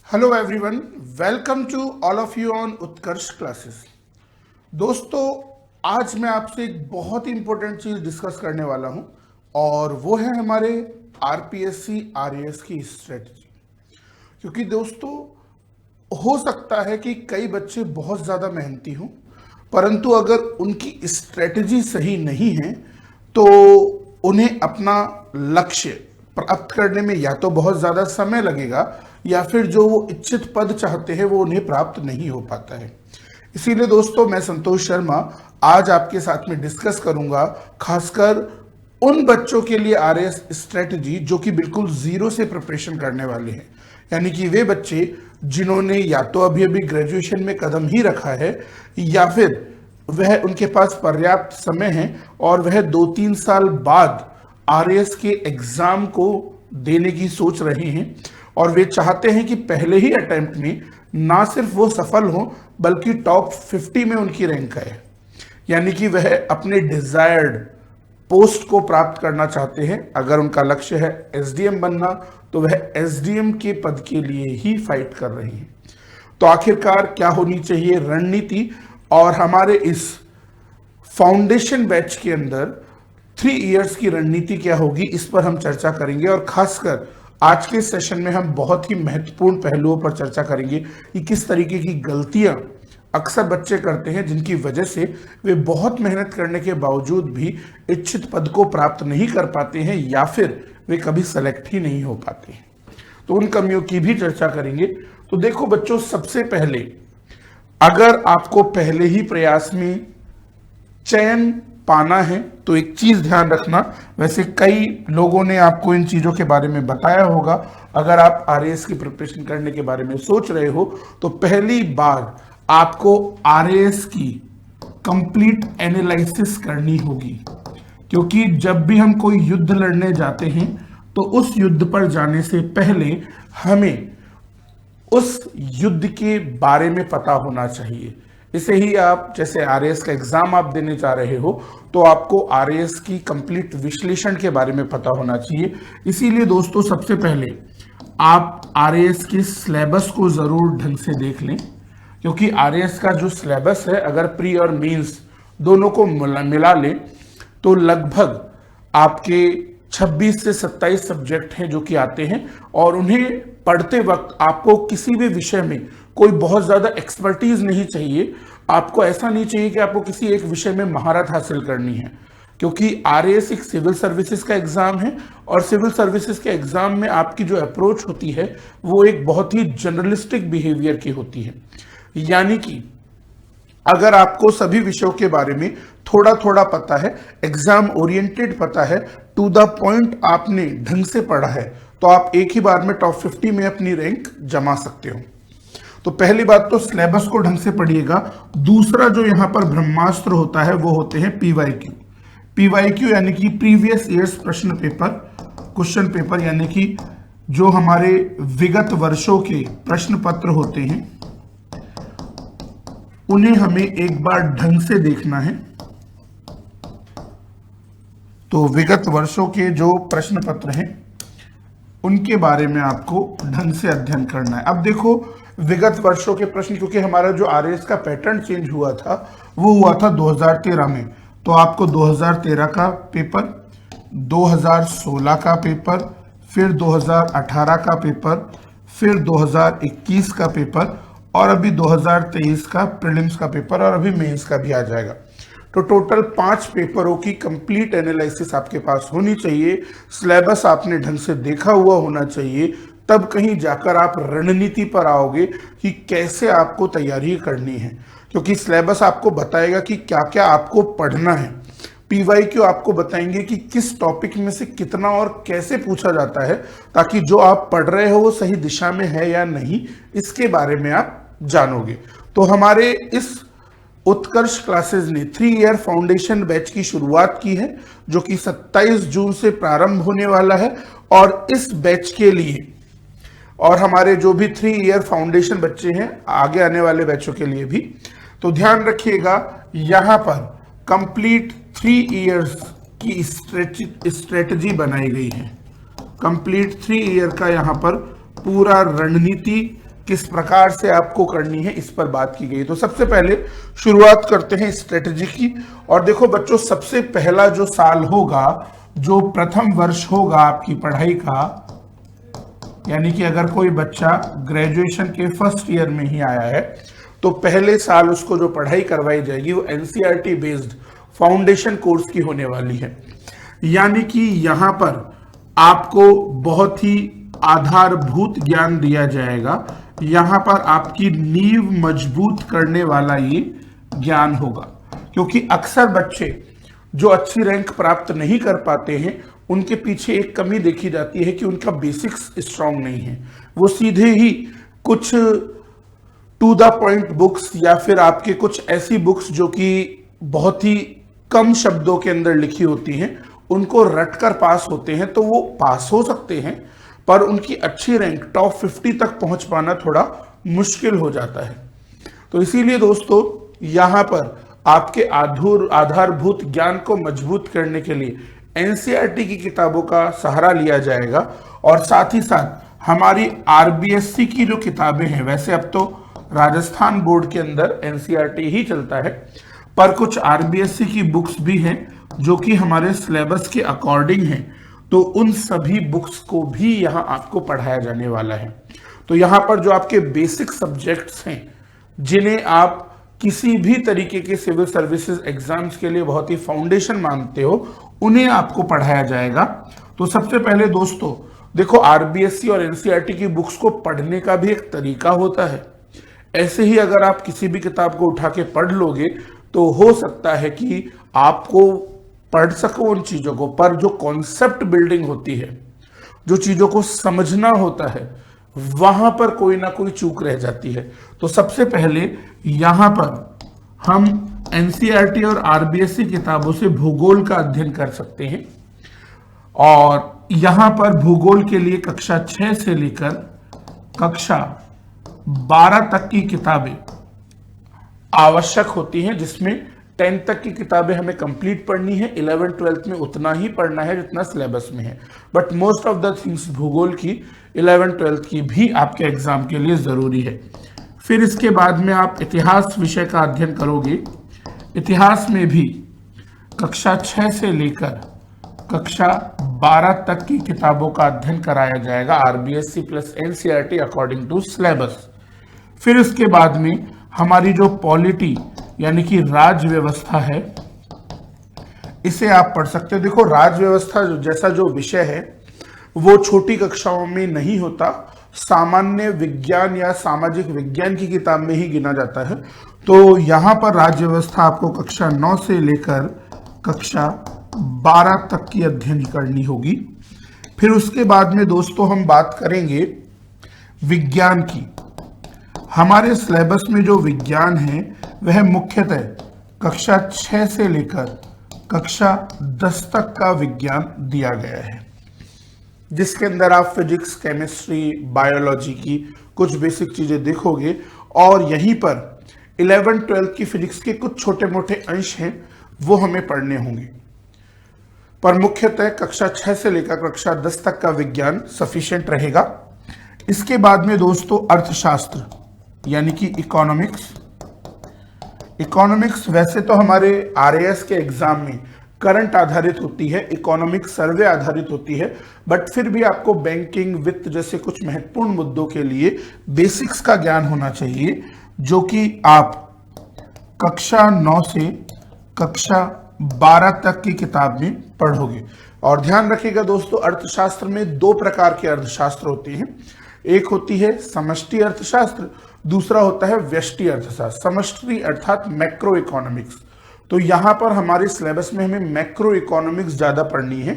Hello everyone, welcome to all of you on Utkarsh classes. दोस्तों, आज मैं आपसे एक बहुत ही इंपॉर्टेंट चीज डिस्कस करने वाला हूं और वो है हमारे आरपीएससी आरएएस की स्ट्रेटजी। क्योंकि दोस्तों, हो सकता है कि कई बच्चे बहुत ज़्यादा मेहनती हों, परंतु अगर उनकी स्ट्रेटजी सही नहीं है तो उन्हें अपना लक्ष्य प्राप्त करने में या तो बहुत ज़्यादा समय लगेगा या फिर जो वो इच्छित पद चाहते हैं वो उन्हें प्राप्त नहीं हो पाता है। इसीलिए दोस्तों, मैं संतोष शर्मा आज आपके साथ में डिस्कस करूंगा खासकर उन बच्चों के लिए आरएएस स्ट्रेटजी जो कि बिल्कुल जीरो से प्रिपरेशन करने वाले हैं। यानी कि वे बच्चे जिन्होंने या तो अभी अभी ग्रेजुएशन में कदम ही रखा है या फिर वह उनके पास पर्याप्त समय है और वह 2-3 साल बाद आरएएस के एग्जाम को देने की सोच रहे हैं और वे चाहते हैं कि पहले ही अटेम्प्ट में ना सिर्फ वो सफल हो बल्कि टॉप 50 में उनकी रैंक आए। यानी कि वह अपने डिजायर्ड पोस्ट को प्राप्त करना चाहते हैं। अगर उनका लक्ष्य है एसडीएम बनना तो वह एसडीएम के पद के लिए ही फाइट कर रहे हैं। तो आखिरकार क्या होनी चाहिए रणनीति, और हमारे इस फाउंडेशन बैच के अंदर 3 इयर्स की रणनीति क्या होगी, इस पर हम चर्चा करेंगे। और खासकर आज के सेशन में हम बहुत ही महत्वपूर्ण पहलुओं पर चर्चा करेंगे कि किस तरीके की गलतियां अक्सर बच्चे करते हैं जिनकी वजह से वे बहुत मेहनत करने के बावजूद भी इच्छित पद को प्राप्त नहीं कर पाते हैं या फिर वे कभी सेलेक्ट ही नहीं हो पाते हैं। तो उन कमियों की भी चर्चा करेंगे। तो देखो बच्चों, सबसे पहले अगर आपको पहले ही प्रयास में चयन पाना है तो एक चीज ध्यान रखना, वैसे कई लोगों ने आपको इन चीजों के बारे में बताया होगा। अगर आप आरएएस की प्रिपरेशन करने के बारे में सोच रहे हो तो पहली बार आपको आरएएस की कंप्लीट एनालिसिस करनी होगी। क्योंकि जब भी हम कोई युद्ध लड़ने जाते हैं तो उस युद्ध पर जाने से पहले हमें उस युद्ध के बारे में पता होना चाहिए। इसे ही आप जैसे आरएएस का एग्जाम आप देने जा रहे हो तो आपको आरएएस की कंप्लीट विश्लेषण के बारे में पता होना चाहिए। इसीलिए दोस्तों, सबसे पहले आप आरएएस के सिलेबस को जरूर ढंग से देख लें। क्योंकि आरएएस का जो सिलेबस है, अगर प्री और मेंस दोनों को मिला लें तो लगभग आपके 26 से 27 सब्जेक्ट हैं जो कि आते हैं और उन्हें पढ़ते वक्त आपको किसी भी विषय में कोई बहुत ज्यादा एक्सपर्टीज नहीं चाहिए। आपको ऐसा नहीं चाहिए कि आपको किसी एक विषय में महारत हासिल करनी है, क्योंकि आरएएस एक सिविल सर्विसेज का एग्जाम है और सिविल सर्विसेज के एग्जाम में आपकी जो अप्रोच होती है वो एक बहुत ही जनरलिस्टिक बिहेवियर की होती है। यानी कि अगर आपको सभी विषयों के बारे में थोड़ा थोड़ा पता है, एग्जाम ओरिएंटेड पता है, टू द पॉइंट आपने ढंग से पढ़ा है, तो आप एक ही बार में टॉप 50 में अपनी रैंक जमा सकते हो। तो पहली बात तो सिलेबस को ढंग से पढ़िएगा। दूसरा जो यहां पर ब्रह्मास्त्र होता है वो होते हैं पीवाईक्यू। पीवाईक्यू यानी कि प्रीवियस ईयर्स प्रश्न पेपर, क्वेश्चन पेपर, यानी कि जो हमारे विगत वर्षों के प्रश्न पत्र होते हैं उन्हें हमें एक बार ढंग से देखना है। तो विगत वर्षों के जो प्रश्न पत्र हैं उनके बारे में आपको ढंग से अध्ययन करना है। अब देखो, विगत वर्षों के प्रश्न, क्योंकि हमारा जो आरएएस का पैटर्न चेंज हुआ था वो हुआ था 2013 में, तो आपको 2013 का पेपर, 2016 का पेपर, फिर 2018 का पेपर, फिर 2021 का पेपर और अभी 2023 का प्रीलिम्स का पेपर और अभी मेंस का भी आ जाएगा। तो टोटल 5 पेपरों की कंप्लीट एनालिसिस आपके पास होनी चाहिए। सिलेबस आपने ढंग से देखा हुआ होना चाहिए, तब कहीं जाकर आप रणनीति पर आओगे कि कैसे आपको तैयारी करनी है। क्योंकि सिलेबस आपको बताएगा कि क्या क्या आपको पढ़ना है, पीवाईक्यू आपको बताएंगे कि किस टॉपिक में से कितना और कैसे पूछा जाता है, ताकि जो आप पढ़ रहे हो वो सही दिशा में है या नहीं, इसके बारे में आप जानोगे। तो हमारे इस उत्कर्ष क्लासेस ने 3 ईयर फाउंडेशन बैच की शुरुआत की है जो कि 27 जून से प्रारंभ होने वाला है। और इस बैच के लिए और हमारे जो भी 3 ईयर फाउंडेशन बच्चे हैं आगे आने वाले बैचों के लिए भी, तो ध्यान रखिएगा यहां पर कंप्लीट 3 इयर्स की स्ट्रेटजी बनाई गई है। कंप्लीट 3 ईयर का यहां पर पूरा रणनीति किस प्रकार से आपको करनी है इस पर बात की गई। तो सबसे पहले शुरुआत करते हैं स्ट्रेटजी की। और देखो बच्चों, सबसे पहला जो साल होगा, जो प्रथम वर्ष होगा आपकी पढ़ाई का, यानी कि अगर कोई बच्चा ग्रेजुएशन के फर्स्ट ईयर में ही आया है तो पहले साल उसको जो पढ़ाई करवाई जाएगी वो एनसीईआरटी बेस्ड फाउंडेशन कोर्स की होने वाली है। यानी कि यहाँ पर आपको बहुत ही आधारभूत ज्ञान दिया जाएगा, यहाँ पर आपकी नींव मजबूत करने वाला ये ज्ञान होगा। क्योंकि अक्सर बच्चे जो अच्छी रैंक प्राप्त नहीं कर पाते हैं उनके पीछे एक कमी देखी जाती है कि उनका बेसिक्स स्ट्रांग नहीं है। वो सीधे ही कुछ टू द पॉइंट बुक्स या फिर आपके कुछ ऐसी बुक्स जो कि बहुत ही कम शब्दों के अंदर लिखी होती हैं उनको रटकर पास होते हैं। तो वो पास हो सकते हैं पर उनकी अच्छी रैंक टॉप 50 तक पहुंच पाना थोड़ा मुश्किल हो जाता है। तो इसीलिए दोस्तों यहां पर आपके आधारभूत ज्ञान को मजबूत करने के लिए एनसीईआरटी की किताबों का सहारा लिया जाएगा। और साथ ही साथ हमारी आरबीएससी की जो किताबें हैं, वैसे अब तो राजस्थान बोर्ड के अंदर एनसीईआरटी ही चलता है, पर कुछ आरबीएससी की बुक्स भी हैं जो कि हमारे सिलेबस के अकॉर्डिंग हैं। तो उन सभी बुक्स को भी यहाँ आपको पढ़ाया जाने वाला है। तो यहाँ पर जो आपके बेसिक सब्जेक्ट्स हैं जिन्हें आप किसी भी तरीके के सिविल सर्विसेज एग्जाम्स के लिए बहुत ही फाउंडेशन मानते हो, उन्हें आपको पढ़ाया जाएगा। तो सबसे पहले दोस्तों देखो, आरबीएससी और एनसीईआरटी की बुक्स को पढ़ने का भी एक तरीका होता है। ऐसे ही अगर आप किसी भी किताब को उठा के पढ़ लोगे तो हो सकता है कि आपको पढ़ सको उन चीजों को, पर जो कॉन्सेप्ट बिल्डिंग होती है, जो चीजों को समझना होता है, वहां पर कोई ना कोई चूक रह जाती है। तो सबसे पहले यहां पर हम एनसीईआरटी और आरबीएससी किताबों से भूगोल का अध्ययन कर सकते हैं। और यहां पर भूगोल के लिए कक्षा 6 से लेकर कक्षा 12 तक की किताबें आवश्यक होती हैं, जिसमें 10th तक की किताबें हमें कंप्लीट पढ़नी है, 11th 12th में उतना ही पढ़ना है जितना सिलेबस में है। But most of the things भूगोल की 11th 12th की भी आपके एग्जाम के लिए जरूरी है। फिर इसके बाद में आप इतिहास विषय का अध्ययन करोगे। इतिहास में भी कक्षा 6 से लेकर कक्षा 12 तक की किताबों का अध्ययन कराया जाएगा, RBSC plus NCERT according to syllabus. फिर इसके बाद में हमारी जो पॉलिटी यानी कि राज व्यवस्था है, इसे आप पढ़ सकते हो। देखो, राज व्यवस्था जैसा जो विषय है वो छोटी कक्षाओं में नहीं होता, सामान्य विज्ञान या सामाजिक विज्ञान की किताब में ही गिना जाता है। तो यहाँ पर राज्य व्यवस्था आपको कक्षा 9 से लेकर कक्षा 12 तक की अध्ययन करनी होगी। फिर उसके बाद में दोस्तों हम बात करेंगे विज्ञान की। हमारे सिलेबस में जो विज्ञान है वह मुख्यतः कक्षा 6 से लेकर कक्षा 10 तक का विज्ञान दिया गया है, जिसके अंदर आप फिजिक्स, केमिस्ट्री, बायोलॉजी की कुछ बेसिक चीजें देखोगे। और यहीं पर 11th 12th की फिजिक्स के कुछ छोटे मोटे अंश हैं वो हमें पढ़ने होंगे, पर मुख्यतः कक्षा 6 से लेकर कक्षा 10 तक का विज्ञान सफिशिएंट रहेगा। इसके बाद में दोस्तों अर्थशास्त्र यानी कि इकोनॉमिक्स। इकोनॉमिक्स वैसे तो हमारे आरएएस के एग्जाम में करंट आधारित होती है, इकोनॉमिक सर्वे आधारित होती है, बट फिर भी आपको बैंकिंग, वित्त जैसे कुछ महत्वपूर्ण मुद्दों के लिए बेसिक्स का ज्ञान होना चाहिए, जो कि आप कक्षा 9 से कक्षा 12 तक की किताब में पढ़ोगे। और ध्यान रखिएगा दोस्तों, अर्थशास्त्र में दो प्रकार के अर्थशास्त्र होते हैं। एक होती है समष्टि अर्थशास्त्र, दूसरा होता है व्यष्टि अर्थशास्त्र। समष्टि अर्थात मैक्रो इकोनॉमिक्स। तो यहां पर हमारे सिलेबस में हमें मैक्रो इकोनॉमिक्स ज्यादा पढ़नी है,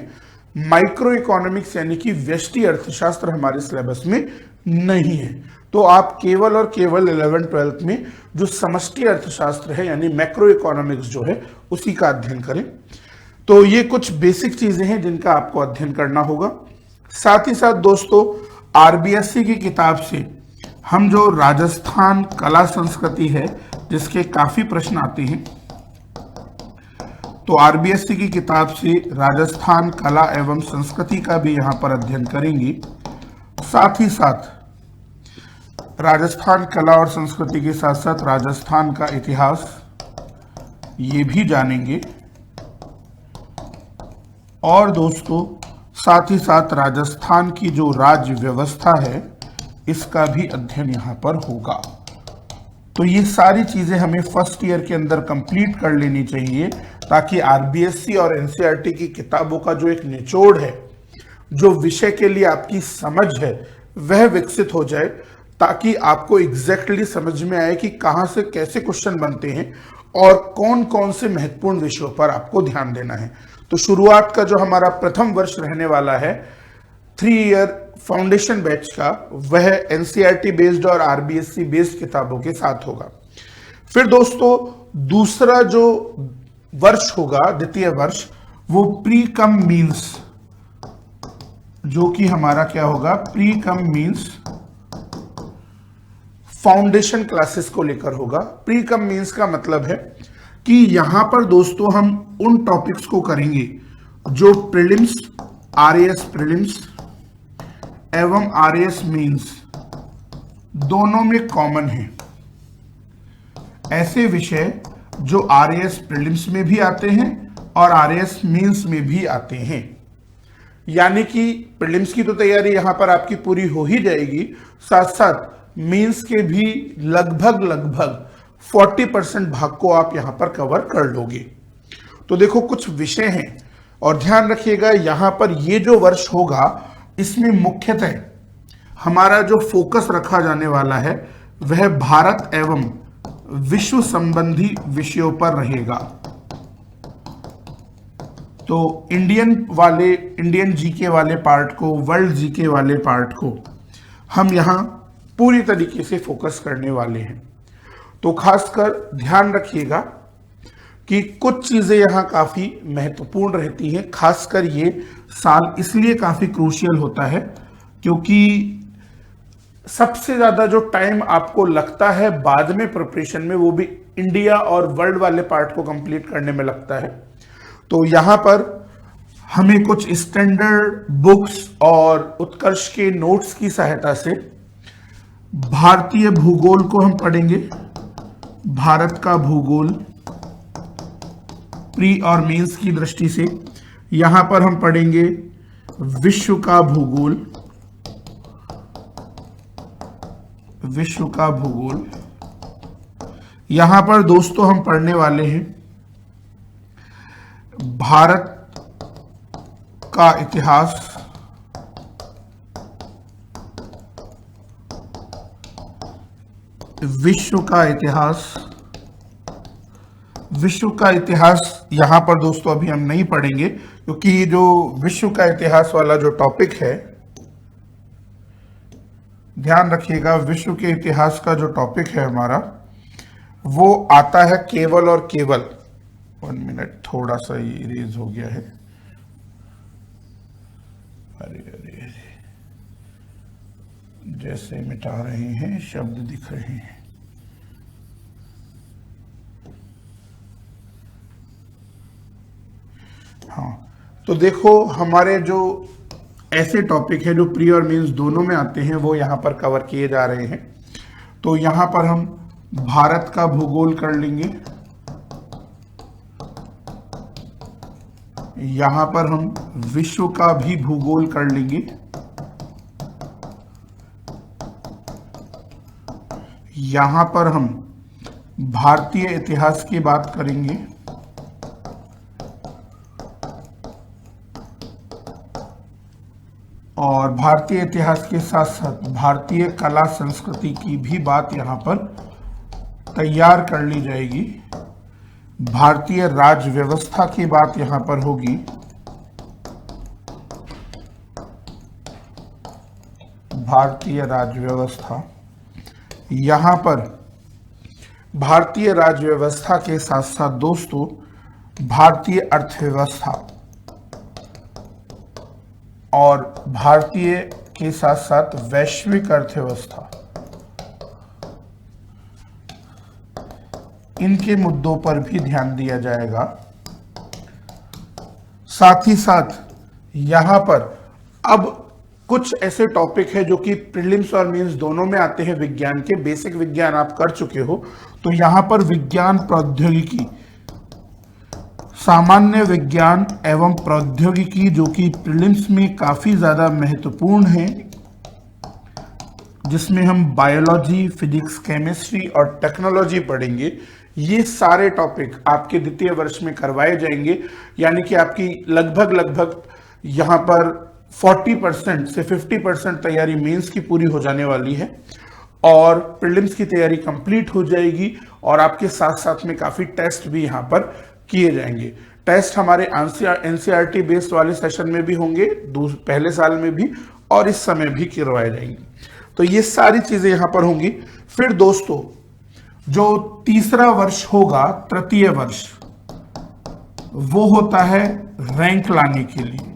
माइक्रो इकोनॉमिक्स यानी कि व्यष्टि अर्थशास्त्र हमारे सिलेबस में नहीं है। तो आप केवल और केवल 11th 12th में जो समष्टि अर्थशास्त्र है यानी मैक्रो इकोनॉमिक्स जो है उसी का अध्ययन करें। तो ये कुछ बेसिक चीजें हैं जिनका आपको अध्ययन करना होगा। साथ ही साथ दोस्तों आरबीएससी की किताब से हम जो राजस्थान कला संस्कृति है जिसके काफी प्रश्न आते हैं, तो आरबीएससी की किताब से राजस्थान कला एवं संस्कृति का भी यहां पर अध्ययन करेंगे। साथ ही साथ राजस्थान कला और संस्कृति के साथ साथ राजस्थान का इतिहास ये भी जानेंगे। और दोस्तों साथ ही साथ राजस्थान की जो राज्य व्यवस्था है इसका भी अध्ययन यहाँ पर होगा। तो ये सारी चीजें हमें फर्स्ट ईयर के अंदर कंप्लीट कर लेनी चाहिए ताकि आरबीएससी और एनसीईआरटी की किताबों का जो एक निचोड़ है, जो विषय के लिए आपकी समझ है, वह विकसित हो जाए, ताकि आपको एग्जैक्टली समझ में आए कि कहाँ से कैसे क्वेश्चन बनते हैं और कौन कौन से महत्वपूर्ण विषयों पर आपको ध्यान देना है। तो शुरुआत का जो हमारा प्रथम वर्ष रहने वाला है 3 ईयर फाउंडेशन बैच का, वह एनसीईआरटी बेस्ड और आरबीएससी बेस्ड किताबों के साथ होगा। फिर दोस्तों दूसरा जो वर्ष होगा, द्वितीय वर्ष, वो प्री कम मींस, जो कि हमारा क्या होगा, प्री कम मींस फाउंडेशन क्लासेस को लेकर होगा। प्री कम मींस का मतलब है कि यहां पर दोस्तों हम उन टॉपिक्स को करेंगे जो प्रीलिम्स, आरएएस प्रीलिम्स एवं आरएएस मींस दोनों में कॉमन है। ऐसे विषय जो आरएएस प्रीलिम्स में भी आते हैं और आरएएस मींस में भी आते हैं, यानी कि प्रीलिम्स की तो तैयारी यहां पर आपकी पूरी हो ही जाएगी, साथ साथ मींस के भी लगभग 40% भाग को आप यहां पर कवर कर लोगे। तो देखो कुछ विषय हैं और ध्यान रखिएगा यहां पर ये जो वर्ष होगा इसमें मुख्यतः हमारा जो फोकस रखा जाने वाला है वह भारत एवं विश्व संबंधी विषयों पर रहेगा। तो इंडियन जीके वाले पार्ट को, वर्ल्ड जीके वाले पार्ट को हम यहां पूरी तरीके से फोकस करने वाले हैं। तो खासकर ध्यान रखिएगा कि कुछ चीजें यहां काफी महत्वपूर्ण रहती हैं। खासकर ये साल इसलिए काफी क्रूशियल होता है क्योंकि सबसे ज्यादा जो टाइम आपको लगता है बाद में प्रिपरेशन में, वो भी इंडिया और वर्ल्ड वाले पार्ट को कंप्लीट करने में लगता है। तो यहां पर हमें कुछ स्टैंडर्ड बुक्स और उत्कर्ष के नोट्स की सहायता से भारतीय भूगोल को हम पढ़ेंगे। भारत का भूगोल प्री और मेंस की दृष्टि से। यहां पर हम पढ़ेंगे विश्व का भूगोल, विश्व का भूगोल। यहां पर दोस्तों हम पढ़ने वाले हैं भारत का इतिहास, विश्व का इतिहास। विश्व का इतिहास यहां पर दोस्तों अभी हम नहीं पढ़ेंगे क्योंकि जो विश्व का इतिहास वाला जो टॉपिक है, ध्यान रखिएगा विश्व के इतिहास का जो टॉपिक है हमारा, वो आता है केवल और केवल, 1 मिनट, थोड़ा सा ये इरेज हो गया है, अरे जैसे मिटा रहे हैं शब्द दिख रहे हैं। हाँ, तो देखो हमारे जो ऐसे टॉपिक है जो प्री और मेंस दोनों में आते हैं वो यहाँ पर कवर किए जा रहे हैं। तो यहाँ पर हम भारत का भूगोल कर लेंगे, यहाँ पर हम विश्व का भी भूगोल कर लेंगे, यहाँ पर हम भारतीय इतिहास की बात करेंगे, और भारतीय इतिहास के साथ साथ भारतीय कला संस्कृति की भी बात यहाँ पर तैयार कर ली जाएगी। भारतीय राज्य व्यवस्था की बात यहाँ पर होगी, भारतीय राज्य व्यवस्था। यहाँ पर भारतीय राज्य व्यवस्था के साथ साथ दोस्तों भारतीय अर्थव्यवस्था और भारतीय के साथ साथ वैश्विक अर्थव्यवस्था, इनके मुद्दों पर भी ध्यान दिया जाएगा। साथ ही साथ यहां पर अब कुछ ऐसे टॉपिक है जो कि प्रीलिम्स और मेंस दोनों में आते हैं। विज्ञान के बेसिक विज्ञान आप कर चुके हो, तो यहां पर विज्ञान प्रौद्योगिकी, सामान्य विज्ञान एवं प्रौद्योगिकी, जो कि प्रीलिम्स में काफी ज्यादा महत्वपूर्ण है, जिसमें हम बायोलॉजी, फिजिक्स, केमिस्ट्री और टेक्नोलॉजी पढ़ेंगे। ये सारे टॉपिक आपके द्वितीय वर्ष में करवाए जाएंगे, यानी कि आपकी लगभग यहाँ पर 40% से 50% तैयारी मेंस की पूरी हो जाने वाली है और प्रीलिम्स की तैयारी कंप्लीट हो जाएगी। और आपके साथ साथ में काफी टेस्ट भी यहाँ पर किए जाएंगे। टेस्ट हमारे एनसीईआरटी बेस्ड वाले सेशन में भी होंगे, पहले साल में भी और इस समय भी करवाए जाएंगे। तो ये सारी चीजें यहां पर होंगी। फिर दोस्तों, जो तीसरा वर्ष होगा, तृतीय वर्ष, वो होता है रैंक लाने के लिए,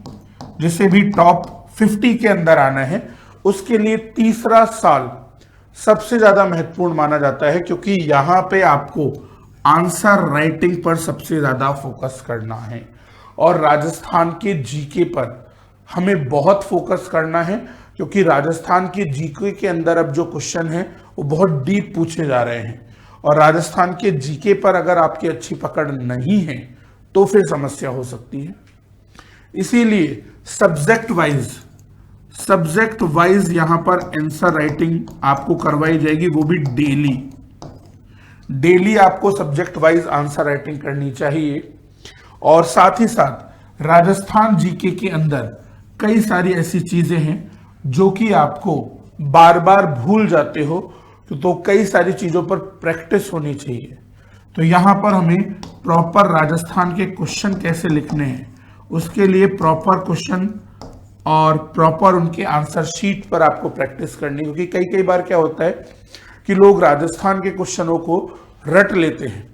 जिसे भी टॉप 50 के अंदर आना है। उसके लिए तीसरा साल सबसे ज्यादा महत्वपूर्ण माना जाता है, क्योंकि यहां पे आपको आंसर राइटिंग पर सबसे ज्यादा फोकस करना है और राजस्थान के जीके पर हमें बहुत फोकस करना है, क्योंकि राजस्थान के जीके के अंदर अब जो क्वेश्चन है वो बहुत डीप पूछे जा रहे हैं और राजस्थान के जीके पर अगर आपकी अच्छी पकड़ नहीं है तो फिर समस्या हो सकती है। इसीलिए सब्जेक्ट वाइज यहां पर आंसर राइटिंग आपको करवाई जाएगी, वो भी डेली आपको सब्जेक्ट वाइज आंसर राइटिंग करनी चाहिए। और साथ ही साथ राजस्थान जीके के अंदर कई सारी ऐसी चीजें हैं जो कि आपको बार बार भूल जाते हो, तो कई सारी चीजों पर प्रैक्टिस होनी चाहिए। तो यहां पर हमें प्रॉपर राजस्थान के क्वेश्चन कैसे लिखने हैं, उसके लिए प्रॉपर क्वेश्चन और प्रॉपर उनके आंसर शीट पर आपको प्रैक्टिस करनी, क्योंकि कई बार क्या होता है कि लोग राजस्थान के क्वेश्चनों को रट लेते हैं,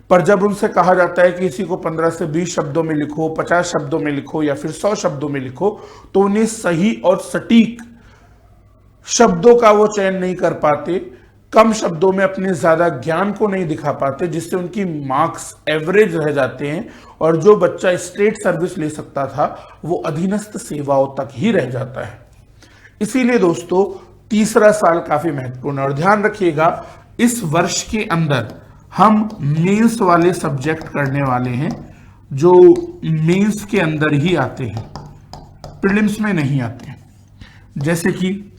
पर जब उनसे कहा जाता है कि इसी को 15 से 20 शब्दों में लिखो, 50 शब्दों में लिखो या फिर 100 शब्दों में लिखो, तो उन्हें सही और सटीक शब्दों का वो चयन नहीं कर पाते, कम शब्दों में अपने ज्यादा ज्ञान को नहीं दिखा पाते, जिससे उनकी मार्क्स एवरेज रह जाते हैं और जो बच्चा स्टेट सर्विस ले सकता था वो अधीनस्थ सेवाओं तक ही रह जाता है। इसीलिए दोस्तों, तीसरा साल काफी महत्वपूर्ण है और ध्यान रखिएगा, इस वर्ष के अंदर हम मेंस वाले सब्जेक्ट करने वाले हैं जो मेंस के अंदर ही आते हैं, प्रीलिम्स में नहीं आते हैं। जैसे कि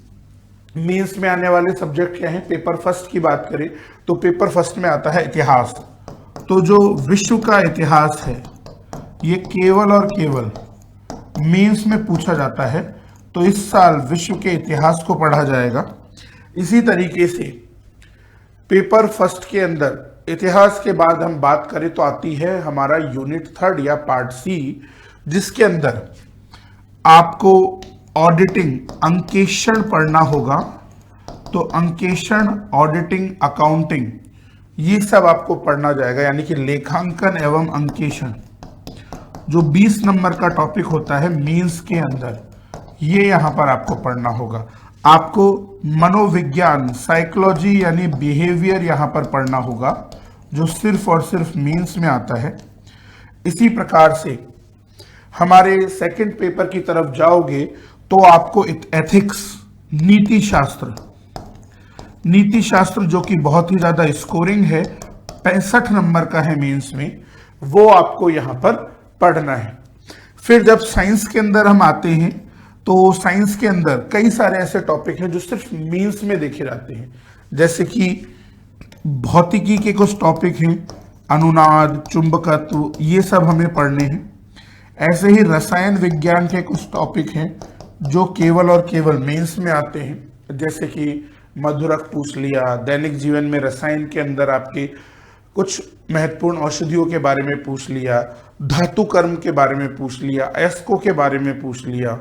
मेंस में आने वाले सब्जेक्ट क्या हैं? पेपर फर्स्ट की बात करें तो पेपर फर्स्ट में आता है इतिहास। तो जो विश्व का इतिहास है ये केवल और केवल मेंस में पूछा जाता है, तो इस साल विश्व के इतिहास को पढ़ा जाएगा। इसी तरीके से पेपर फर्स्ट के अंदर इतिहास के बाद हम बात करें तो आती है हमारा यूनिट 3 या पार्ट सी, जिसके अंदर आपको ऑडिटिंग, अंकेक्षण पढ़ना होगा। तो अंकेक्षण, ऑडिटिंग, अकाउंटिंग, ये सब आपको पढ़ना जाएगा, यानी कि लेखांकन एवं अंकेक्षण जो 20 नंबर का टॉपिक होता है मेंस के अंदर, ये यहां पर आपको पढ़ना होगा। आपको मनोविज्ञान, साइकोलॉजी यानी बिहेवियर यहां पर पढ़ना होगा, जो सिर्फ और सिर्फ मेंस में आता है। इसी प्रकार से हमारे सेकंड पेपर की तरफ जाओगे तो आपको एथिक्स, नीति शास्त्र जो कि बहुत ही ज्यादा स्कोरिंग है, 65 नंबर का है मेंस में, वो आपको यहां पर पढ़ना है। फिर जब साइंस के अंदर हम आते हैं तो साइंस के अंदर कई सारे ऐसे टॉपिक हैं जो सिर्फ मेंस में देखे जाते हैं, जैसे कि भौतिकी के कुछ टॉपिक हैं, अनुनाद, चुंबकत्व, ये सब हमें पढ़ने हैं। ऐसे ही रसायन विज्ञान के कुछ टॉपिक हैं जो केवल और केवल मेंस में आते हैं, जैसे कि मधुरक पूछ लिया, दैनिक जीवन में रसायन के अंदर आपके कुछ महत्वपूर्ण औषधियों के बारे में पूछ लिया, धातु कर्म के बारे में पूछ लिया, एस्को के बारे में पूछ लिया।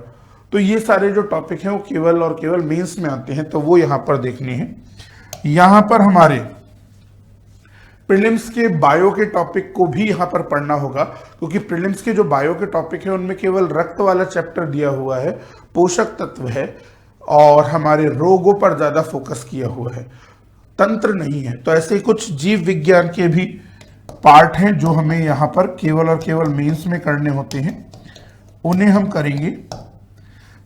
तो ये सारे जो टॉपिक हैं वो केवल और केवल मेंस में आते हैं, तो वो यहाँ पर देखने हैं। यहाँ पर हमारे प्रीलिम्स के बायो के टॉपिक को भी यहाँ पर पढ़ना होगा, क्योंकि प्रीलिम्स के जो बायो के टॉपिक है उनमें केवल रक्त वाला चैप्टर दिया हुआ है, पोषक तत्व है और हमारे रोगों पर ज्यादा फोकस किया हुआ है, तंत्र नहीं है। तो ऐसे कुछ जीव विज्ञान के भी पार्ट हैं जो हमें यहाँ पर केवल और केवल मेंस में करने होते हैं, उन्हें हम करेंगे।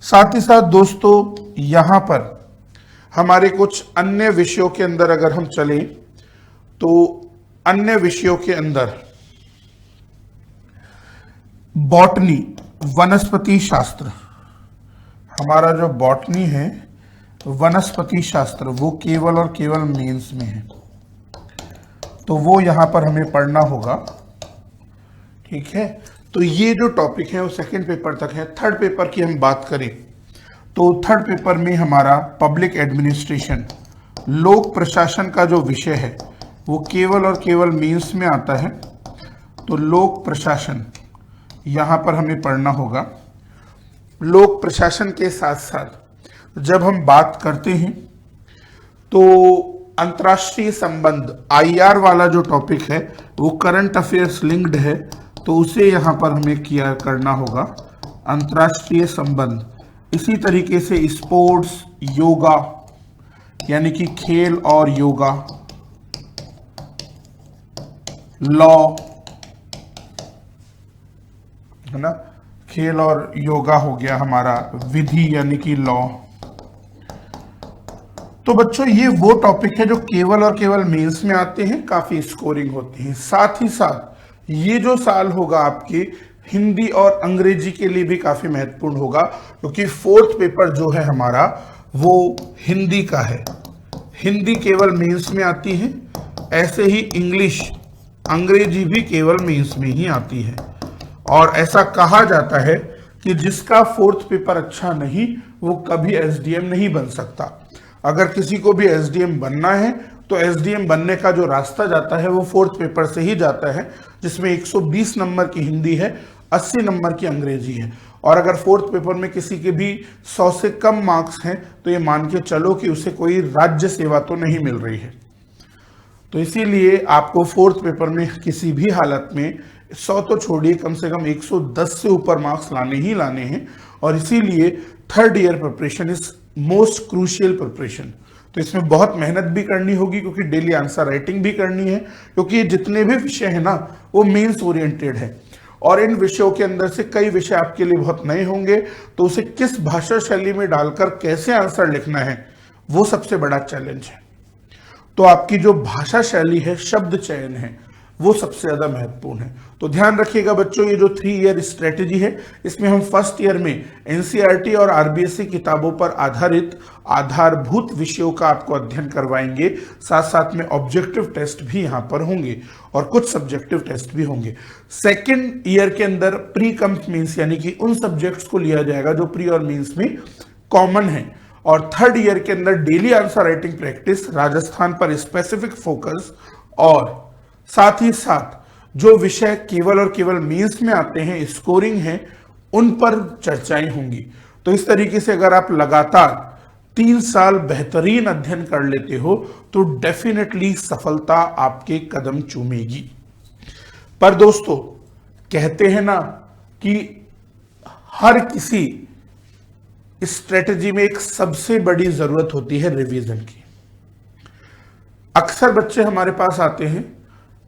साथ ही साथ दोस्तों यहां पर हमारे कुछ अन्य विषयों के अंदर अगर हम चलें तो अन्य विषयों के अंदर बॉटनी वनस्पति शास्त्र, हमारा जो बॉटनी है वनस्पति शास्त्र वो केवल और केवल मेंस में है, तो वो यहां पर हमें पढ़ना होगा। ठीक है, तो ये जो टॉपिक है वो सेकंड पेपर तक है। थर्ड पेपर की हम बात करें तो थर्ड पेपर में हमारा पब्लिक एडमिनिस्ट्रेशन, लोक प्रशासन का जो विषय है वो केवल और केवल मेंस में आता है। तो लोक प्रशासन यहां पर हमें पढ़ना होगा। लोक प्रशासन के साथ साथ जब हम बात करते हैं तो अंतर्राष्ट्रीय संबंध आईआर वाला जो टॉपिक है वो करंट अफेयर्स लिंक्ड है, तो उसे यहां पर हमें क्लियर करना होगा, अंतर्राष्ट्रीय संबंध। इसी तरीके से स्पोर्ट्स, योगा यानी कि खेल और योगा, लॉ है ना, खेल और योगा हो गया हमारा, विधि यानी कि लॉ। तो बच्चों ये वो टॉपिक है जो केवल और केवल मेंस में आते हैं, काफी स्कोरिंग होती है। साथ ही साथ ये जो साल होगा आपके हिंदी और अंग्रेजी के लिए भी काफी महत्वपूर्ण होगा, क्योंकि फोर्थ पेपर जो है हमारा वो हिंदी का है। हिंदी केवल मेंस में आती है, ऐसे ही इंग्लिश, अंग्रेजी भी केवल मेंस में ही आती है। और ऐसा कहा जाता है कि जिसका फोर्थ पेपर अच्छा नहीं वो कभी एसडीएम नहीं बन सकता। अगर किसी को भी एसडीएम बनना है तो एसडीएम बनने का जो रास्ता जाता है वो फोर्थ पेपर से ही जाता है, जिसमें 120 नंबर की हिंदी है, 80 नंबर की अंग्रेजी है। और अगर फोर्थ पेपर में किसी के भी 100 से कम मार्क्स हैं तो ये मान के चलो कि उसे कोई राज्य सेवा तो नहीं मिल रही है। तो इसीलिए आपको फोर्थ पेपर में किसी भी हालत में 100 तो छोड़िए, कम से कम 110 से ऊपर मार्क्स लाने ही लाने हैं। और इसीलिए third year preparation is most crucial preparation. तो इसमें बहुत मेहनत भी करनी होगी, क्योंकि डेली आंसर राइटिंग भी करनी है, क्योंकि ये जितने भी विषय है ना वो मेंस ओरिएंटेड है। और इन विषयों के अंदर से कई विषय आपके लिए बहुत नए होंगे, तो उसे किस भाषा शैली में डालकर कैसे आंसर लिखना है वो सबसे बड़ा चैलेंज है। तो आपकी जो भाषा शैली है, शब्द चयन है, वो सबसे ज्यादा महत्वपूर्ण है। तो ध्यान रखिएगा बच्चों, ये जो 3 ईयर स्ट्रेटेजी है इसमें हम फर्स्ट ईयर में एनसीईआरटी और आरबीएसई किताबों पर आधारित आधारभूत विषयों का आपको अध्ययन करवाएंगे। साथ साथ में ऑब्जेक्टिव टेस्ट भी यहाँ पर होंगे और कुछ सब्जेक्टिव टेस्ट भी होंगे। सेकेंड ईयर के अंदर प्री कम मीन्स यानी कि उन सब्जेक्ट्स को लिया जाएगा जो प्री और मीन्स में कॉमन है। और थर्ड ईयर के अंदर daily answer writing practice, Rajasthan पर स्पेसिफिक फोकस, और साथ ही साथ जो विषय केवल और केवल मेंस में आते हैं, स्कोरिंग है, उन पर चर्चाएं होंगी। तो इस तरीके से अगर आप लगातार 3 साल बेहतरीन अध्ययन कर लेते हो तो डेफिनेटली सफलता आपके कदम चूमेगी। पर दोस्तों कहते हैं ना कि हर किसी स्ट्रेटेजी में एक सबसे बड़ी जरूरत होती है रिवीजन की। अक्सर बच्चे हमारे पास आते हैं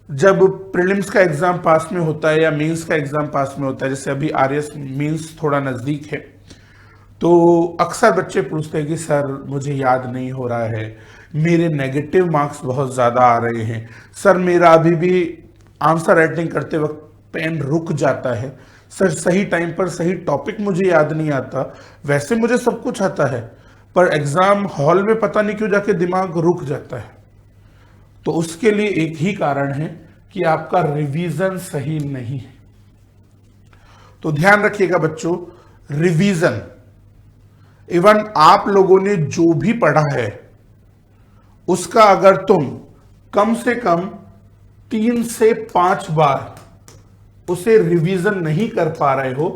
जब प्रीलिम्स का एग्जाम पास में होता है या मेंस का एग्जाम पास में होता है, जैसे अभी आरएस मेंस थोड़ा नजदीक है, तो अक्सर बच्चे पूछते हैं कि सर मुझे याद नहीं हो रहा है, मेरे नेगेटिव मार्क्स बहुत ज्यादा आ रहे हैं, सर मेरा अभी भी आंसर राइटिंग करते वक्त पेन रुक जाता है, सर सही टाइम पर सही टॉपिक मुझे याद नहीं आता, वैसे मुझे सब कुछ आता है पर एग्जाम हॉल में पता नहीं क्यों जाके दिमाग रुक जाता है। तो उसके लिए एक ही कारण है कि आपका रिवीजन सही नहीं है। तो ध्यान रखिएगा बच्चों, रिवीजन, इवन आप लोगों ने जो भी पढ़ा है उसका अगर तुम कम से कम 3 से 5 बार उसे रिवीजन नहीं कर पा रहे हो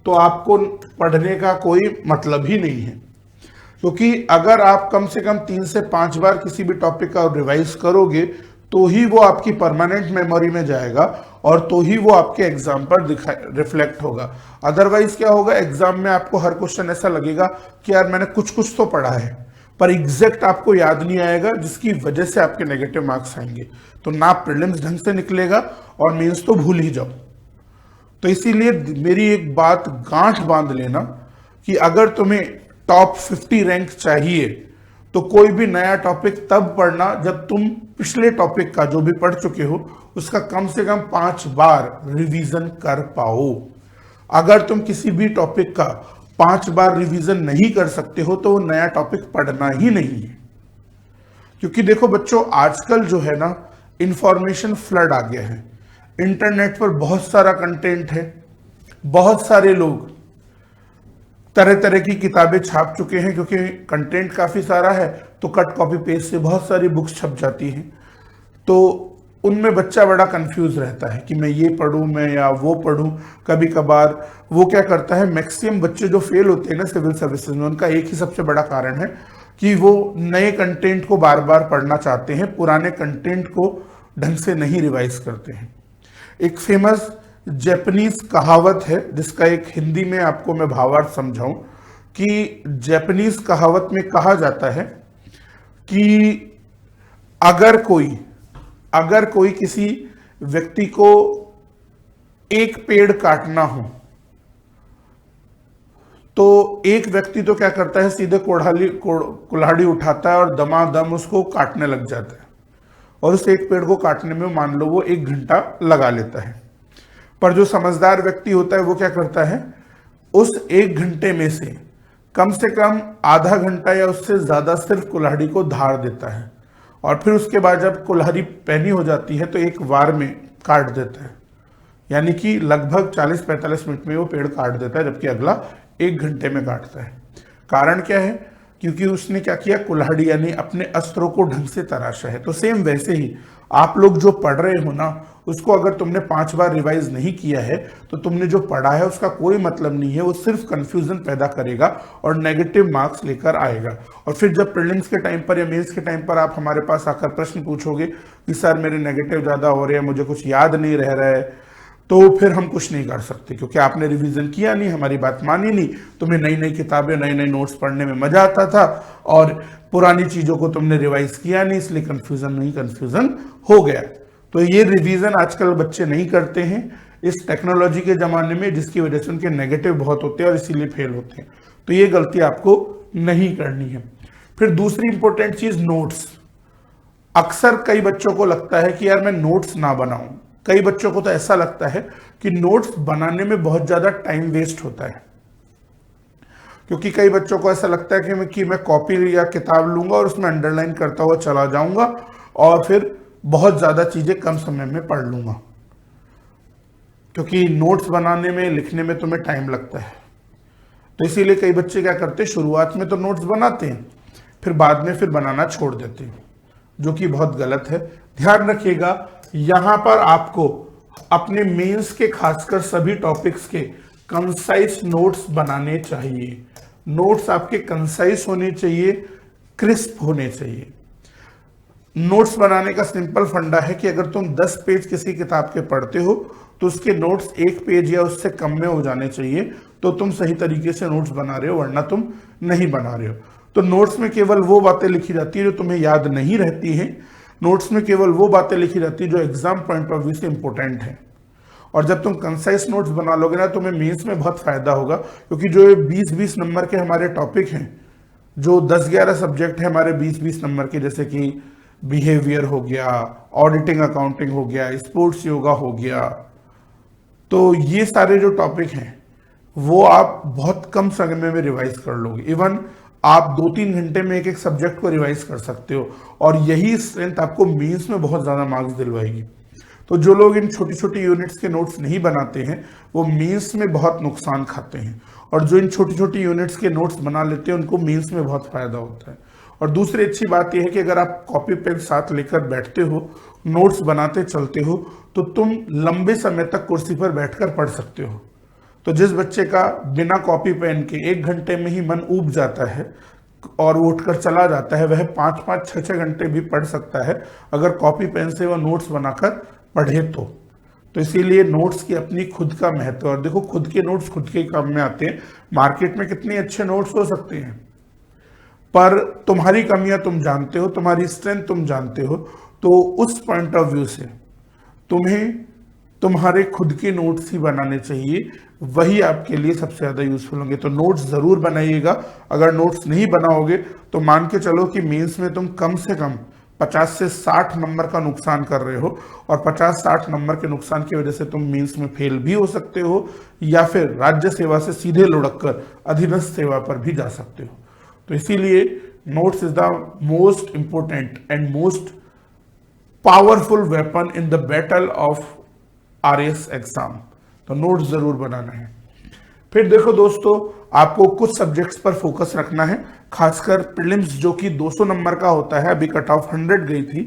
तो आपको पढ़ने का कोई मतलब ही नहीं है। क्योंकि अगर आप कम से कम 3 से 5 बार किसी भी टॉपिक का रिवाइज करोगे तो ही वो आपकी परमानेंट मेमोरी में जाएगा और तो ही वो आपके एग्जाम पर रिफ्लेक्ट होगा। अदरवाइज क्या होगा, एग्जाम में आपको हर क्वेश्चन ऐसा लगेगा कि यार मैंने कुछ कुछ तो पढ़ा है पर एग्जैक्ट आपको याद नहीं आएगा, जिसकी वजह से आपके नेगेटिव मार्क्स आएंगे। तो ना प्रीलिम्स ढंग से निकलेगा और मेंस तो भूल ही जाओ। तो इसीलिए मेरी एक बात गांठ बांध लेना कि अगर तुम्हें टॉप 50 रैंक चाहिए तो कोई भी नया टॉपिक तब पढ़ना जब तुम पिछले टॉपिक का जो भी पढ़ चुके हो उसका कम से कम 5 बार रिवीजन कर पाओ। अगर तुम किसी भी टॉपिक का 5 बार रिवीजन नहीं कर सकते हो तो वो नया टॉपिक पढ़ना ही नहीं है। क्योंकि देखो बच्चों, आजकल जो है ना, इंफॉर्मेशन फ्लड आ गया है। इंटरनेट पर बहुत सारा कंटेंट है, बहुत सारे लोग तरह तरह की किताबें छाप चुके हैं। क्योंकि कंटेंट काफी सारा है तो कट कॉपी पेस्ट से बहुत सारी बुक्स छप जाती हैं, तो उनमें बच्चा बड़ा कंफ्यूज रहता है कि मैं ये पढूं, मैं या वो पढूं। कभी कभार वो क्या करता है, मैक्सिमम बच्चे जो फेल होते हैं ना सिविल सर्विसेज में, उनका एक ही सबसे बड़ा कारण है कि वो नए कंटेंट को बार बार पढ़ना चाहते हैं, पुराने कंटेंट को ढंग से नहीं रिवाइज करते हैं। एक फेमस जापानीज कहावत है जिसका एक हिंदी में आपको मैं भावार्थ समझाऊं कि जापानीज कहावत में कहा जाता है कि अगर कोई किसी व्यक्ति को एक पेड़ काटना हो तो एक व्यक्ति तो क्या करता है, सीधे कुल्हाड़ी उठाता है और दमादम उसको काटने लग जाता है, और उस एक पेड़ को काटने में मान लो वो 1 घंटा लगा लेता है। पर जो समझदार व्यक्ति होता है वो क्या करता है, उस 1 घंटे में से कम आधा घंटा या उससे ज्यादा सिर्फ कुल्हाड़ी को धार देता है, और फिर उसके बाद जब कुल्हाड़ी पैनी हो जाती है तो एक वार में काट देता है। यानी कि लगभग 40-45 मिनट में वो पेड़ काट देता है, जबकि अगला 1 घंटे में काटता है। कारण क्या है? क्योंकि उसने क्या किया, कुल्हाड़ी यानी अपने अस्त्रों को ढंग से तराशा है। तो सेम वैसे ही आप लोग जो पढ़ रहे हो ना, उसको अगर तुमने 5 बार रिवाइज नहीं किया है तो तुमने जो पढ़ा है उसका कोई मतलब नहीं है। वो सिर्फ कंफ्यूजन पैदा करेगा और नेगेटिव मार्क्स लेकर आएगा। और फिर जब प्रीलिम्स के टाइम पर या मेंस के टाइम पर आप हमारे पास आकर प्रश्न पूछोगे कि सर मेरे नेगेटिव ज्यादा हो रहे हैं, मुझे कुछ याद नहीं रह रहा है, तो फिर हम कुछ नहीं कर सकते, क्योंकि आपने रिवीजन किया नहीं, हमारी बात मानी नहीं। तुम्हें नई नई किताबें, नए नए नोट्स पढ़ने में मजा आता था और पुरानी चीजों को तुमने रिवाइज किया नहीं, इसलिए कंफ्यूजन हो गया। तो ये रिवीजन आजकल बच्चे नहीं करते हैं इस टेक्नोलॉजी के जमाने में, जिसकी वजह से उनके नेगेटिव बहुत होते हैं और इसीलिए फेल होते हैं। तो ये गलती आपको नहीं करनी है। फिर दूसरी इंपॉर्टेंट चीज, नोट्स। अक्सर कई बच्चों को लगता है कि यार मैं नोट्स ना बनाऊं। कई बच्चों को तो ऐसा लगता है कि नोट्स बनाने में बहुत ज्यादा टाइम वेस्ट होता है, क्योंकि कई बच्चों को ऐसा लगता है कि मैं कॉपी या किताब लूंगा और उसमें अंडरलाइन करता हुआ चला जाऊंगा और फिर बहुत ज्यादा चीजें कम समय में पढ़ लूंगा। क्योंकि नोट्स बनाने में, लिखने में तुम्हें टाइम लगता है, तो इसीलिए कई बच्चे क्या करते हैं, शुरुआत में तो नोट्स बनाते हैं, फिर बाद में फिर बनाना छोड़ देते हैं, जो कि बहुत गलत है। ध्यान रखिएगा, यहां पर आपको अपने मेंस के खासकर सभी टॉपिक्स के कंसाइज नोट्स बनाने चाहिए। नोट्स आपके कंसाइज होने चाहिए, क्रिस्प होने चाहिए। नोट्स बनाने का सिंपल फंडा है कि अगर तुम 10 पेज किसी किताब के पढ़ते हो तो उसके नोट्स 1 पेज या उससे कम में हो जाने चाहिए, तो तुम सही तरीके से नोट्स बना रहे हो, वरना तुम नहीं बना रहे हो। तो नोट्स में केवल वो बातें लिखी जाती है जो तुम्हें याद नहीं रहती हैं। नोट्स में केवल वो बातें लिखी जाती है जो एग्जाम पॉइंट ऑफ व्यू से इंपॉर्टेंट है। और जब तुम कंसाइज नोट्स बना लोगे ना, तुम्हें मेंस में बहुत फायदा होगा, क्योंकि जो 20-20 नंबर के हमारे टॉपिक हैं, जो 10-11 सब्जेक्ट है हमारे 20-20 नंबर के, जैसे कि बिहेवियर हो गया, ऑडिटिंग अकाउंटिंग हो गया, स्पोर्ट्स योगा हो गया, तो ये सारे जो टॉपिक हैं वो आप बहुत कम समय में रिवाइज कर लोगे। इवन आप 2-3 घंटे में एक सब्जेक्ट को रिवाइज कर सकते हो, और यही स्ट्रेंथ आपको मेंस में बहुत ज्यादा मार्क्स दिलवाएगी। तो जो लोग इन छोटी छोटी यूनिट्स के नोट्स नहीं बनाते हैं वो मेंस में बहुत नुकसान खाते हैं, और जो इन छोटी छोटी यूनिट्स के नोट्स बना लेते हैं उनको मेंस में बहुत फायदा होता है। और दूसरी अच्छी बात यह है कि अगर आप कॉपी पेन साथ लेकर बैठते हो, नोट्स बनाते चलते हो, तो तुम लंबे समय तक कुर्सी पर बैठकर पढ़ सकते हो। तो जिस बच्चे का बिना कॉपी पेन के 1 घंटे में ही मन ऊब जाता है और वो उठकर चला जाता है, वह 5-5, 6-6 घंटे भी पढ़ सकता है अगर कॉपी पेन से वह नोट्स बनाकर पढ़े तो इसीलिए नोट्स की अपनी खुद का महत्व। और देखो, खुद के नोट्स खुद के काम में आते हैं। मार्केट में कितने अच्छे नोट्स हो सकते हैं, पर तुम्हारी कमियां तुम जानते हो, तुम्हारी स्ट्रेंथ तुम जानते हो। तो उस पॉइंट ऑफ व्यू से तुम्हें तुम्हारे खुद के नोट्स ही बनाने चाहिए, वही आपके लिए सबसे ज़्यादा यूजफुल होंगे। तो नोट्स ज़रूर बनाइएगा। अगर नोट्स नहीं बनाओगे तो मान के चलो कि मेंस में तुम कम से कम 50 से 60 नंबर का नुकसान कर रहे हो, और 50-60 नंबर के नुकसान की वजह से तुम मेंस में फेल भी हो सकते हो, या फिर राज्य सेवा से सीधे लुढ़क कर अधीनस्थ सेवा पर भी जा सकते हो। तो इसीलिए notes is the most important and most powerful weapon in the battle of RS exam. तो नोट्स जरूर बनाना है। फिर देखो दोस्तों, आपको कुछ सब्जेक्ट्स पर फोकस रखना है, खासकर प्रीलिम्स जो कि 200 नंबर का होता है। अभी कट ऑफ 100 गई थी,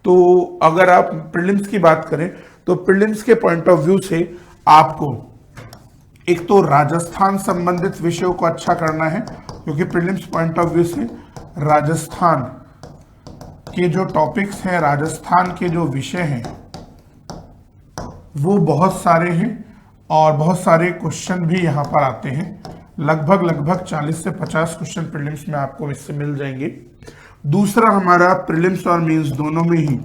तो अगर आप प्रीलिम्स की बात करें तो प्रीलिम्स के पॉइंट ऑफ व्यू से आपको एक तो राजस्थान संबंधित विषयों को अच्छा करना है, क्योंकि प्रीलिम्स पॉइंट ऑफ व्यू से राजस्थान के जो टॉपिक्स हैं, राजस्थान के जो विषय हैं, वो बहुत सारे हैं और बहुत सारे क्वेश्चन भी यहाँ पर आते हैं। लगभग 40 से 50 क्वेश्चन प्रीलिम्स में आपको इससे मिल जाएंगे। दूसरा, हमारा प्रीलिम्स और मेंस दोनों में ही